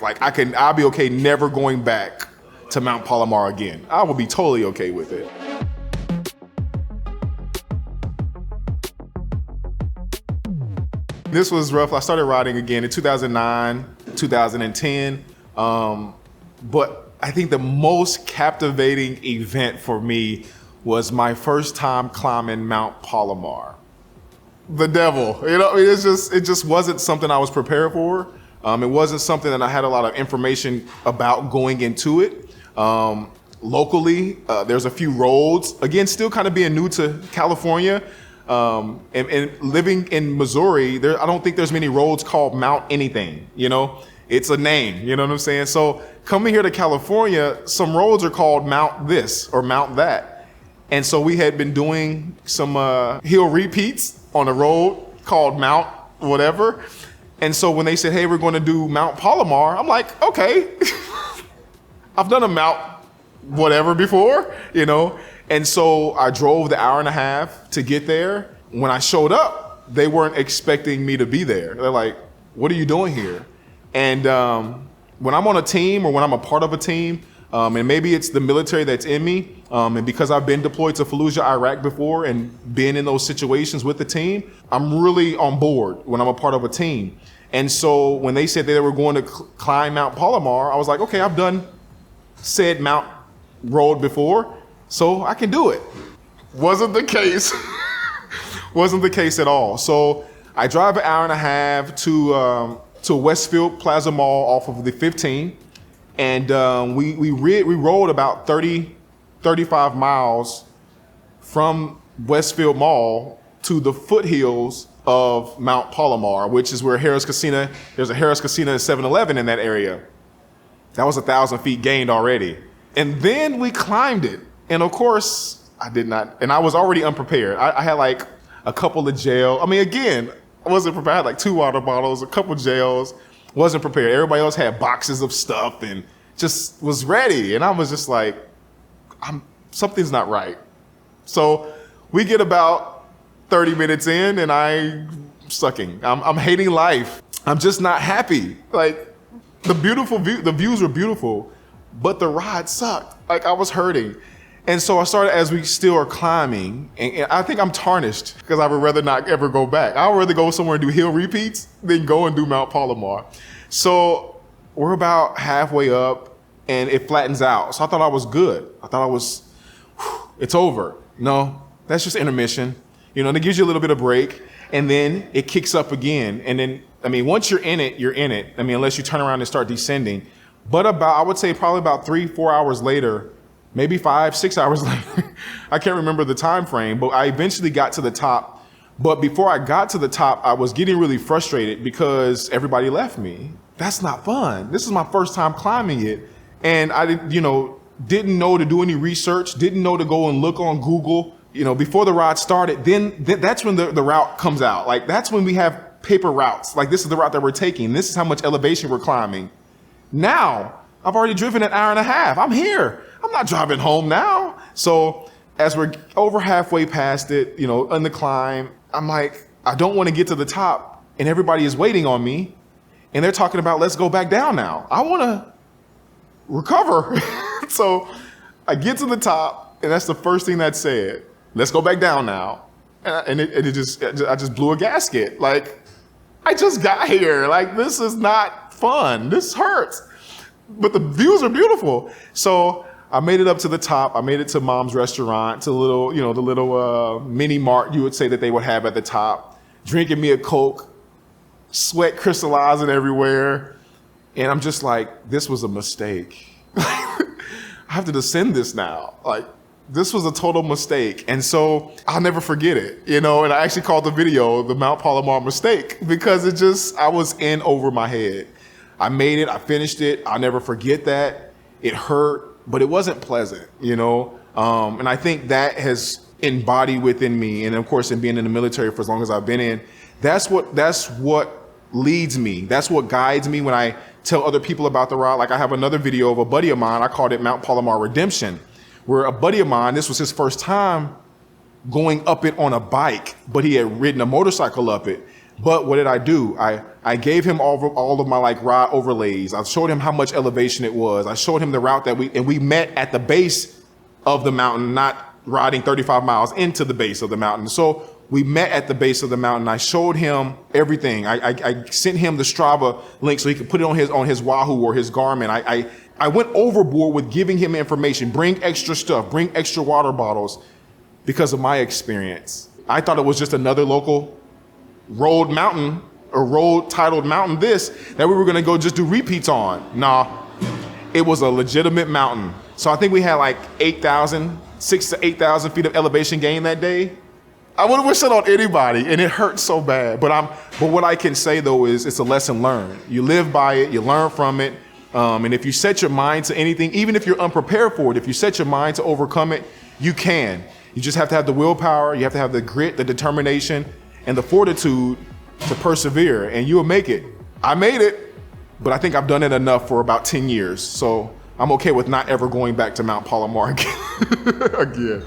Like I'll be okay never going back to Mount Palomar again. I will be totally okay with it. This was rough. I started riding again in 2009, 2010. But I think the most captivating event for me was my first time climbing Mount Palomar. The devil, it just wasn't something I was prepared for. It wasn't something that I had a lot of information about going into it. Locally, there's a few roads. Again, still kind of being new to California. And living in Missouri, I don't think there's many roads called Mount anything, It's a name, you know what I'm saying? So coming here to California, some roads are called Mount this or Mount that. And so we had been doing some hill repeats on a road called Mount whatever. And so when they said, hey, we're going to do Mount Palomar, I'm like, okay, I've done a Mount whatever before, And so I drove the hour and a half to get there. When I showed up, they weren't expecting me to be there. They're like, what are you doing here? And when I'm on a team or when I'm a part of a team, and maybe it's the military that's in me, and because I've been deployed to Fallujah, Iraq before and been in those situations with the team, I'm really on board when I'm a part of a team. And so when they said they were going to climb Mount Palomar, I was like, okay, I've done said Mount road before, so I can do it. Wasn't the case. Wasn't the case at all. So I drive an hour and a half to Westfield Plaza Mall off of the 15. And we rode about 35 miles from Westfield Mall to the foothills of Mount Palomar, which is where there's a Harris Casino and 7-Eleven in that area. That was 1,000 feet gained already. And then we climbed it. And of course, I did not, and I was already unprepared. I had like a couple of gel. I mean, again, I wasn't prepared. I had like 2 water bottles, a couple gels, wasn't prepared. Everybody else had boxes of stuff and just was ready. And I was just like, something's not right. So we get about 30 minutes in and I'm sucking. I'm hating life. I'm just not happy. Like the views were beautiful, but the ride sucked. Like I was hurting. And so I started, as we still are climbing, and I think I'm tarnished because I would rather not ever go back. I would rather go somewhere and do hill repeats than go and do Mount Palomar. So we're about halfway up and it flattens out. So I thought I was good. I thought it's over. No, that's just intermission. It gives you a little bit of break and then it kicks up again. And then, once you're in it, you're in it. Unless you turn around and start descending. But I would say probably about 3-4 hours later, maybe 5-6 hours later, I can't remember the time frame, but I eventually got to the top. But before I got to the top, I was getting really frustrated because everybody left me. That's not fun. This is my first time climbing it. And I didn't know to do any research, didn't know to go and look on Google, before the ride started. Then that's when the route comes out. Like that's when we have paper routes. Like this is the route that we're taking. This is how much elevation we're climbing. Now, I've already driven an hour and a half. I'm here. I'm not driving home now. So as we're over halfway past it, on the climb, I'm like, I don't want to get to the top and everybody is waiting on me and they're talking about, let's go back down now. I want to recover. So I get to the top and that's the first thing that's said, let's go back down now. And I just blew a gasket. Like I just got here. Like this is not fun. This hurts. But the views are beautiful. So I made it up to the top. I made it to Mom's restaurant, to the little mini mart you would say that they would have at the top, drinking me a Coke, sweat crystallizing everywhere. And I'm just like, this was a mistake. I have to descend this now. Like, this was a total mistake. And so I'll never forget it, and I actually called the video the Mount Palomar mistake because I was in over my head. I made it, I finished it. I'll never forget that. It hurt, but it wasn't pleasant, And I think that has embodied within me. And of course, in being in the military for as long as I've been in, that's what leads me. That's what guides me when I tell other people about the ride. Like I have another video of a buddy of mine. I called it Mount Palomar Redemption, where a buddy of mine, this was his first time going up it on a bike, but he had ridden a motorcycle up it. But what did I do? I gave him all of my like ride overlays. I showed him how much elevation it was. I showed him the route that we met at the base of the mountain, not riding 35 miles into the base of the mountain. So we met at the base of the mountain. I showed him everything. I sent him the Strava link so he could put it on his Wahoo or his Garmin. I went overboard with giving him information. Bring extra stuff. Bring extra water bottles because of my experience. I thought it was just another local road mountain or road titled mountain that we were going to go just do repeats on. Nah, it was a legitimate mountain. So I think we had like 6,000 to 8,000 feet of elevation gain that day. I wouldn't wish it on anybody, and it hurt so bad. But what I can say though is it's a lesson learned. You live by it, you learn from it, and if you set your mind to anything, even if you're unprepared for it, if you set your mind to overcome it, you can. You just have to have the willpower, you have to have the grit, the determination, and the fortitude to persevere, and you'll make it. I made it, but I think I've done it enough for about 10 years, so I'm okay with not ever going back to Mount Palomar again.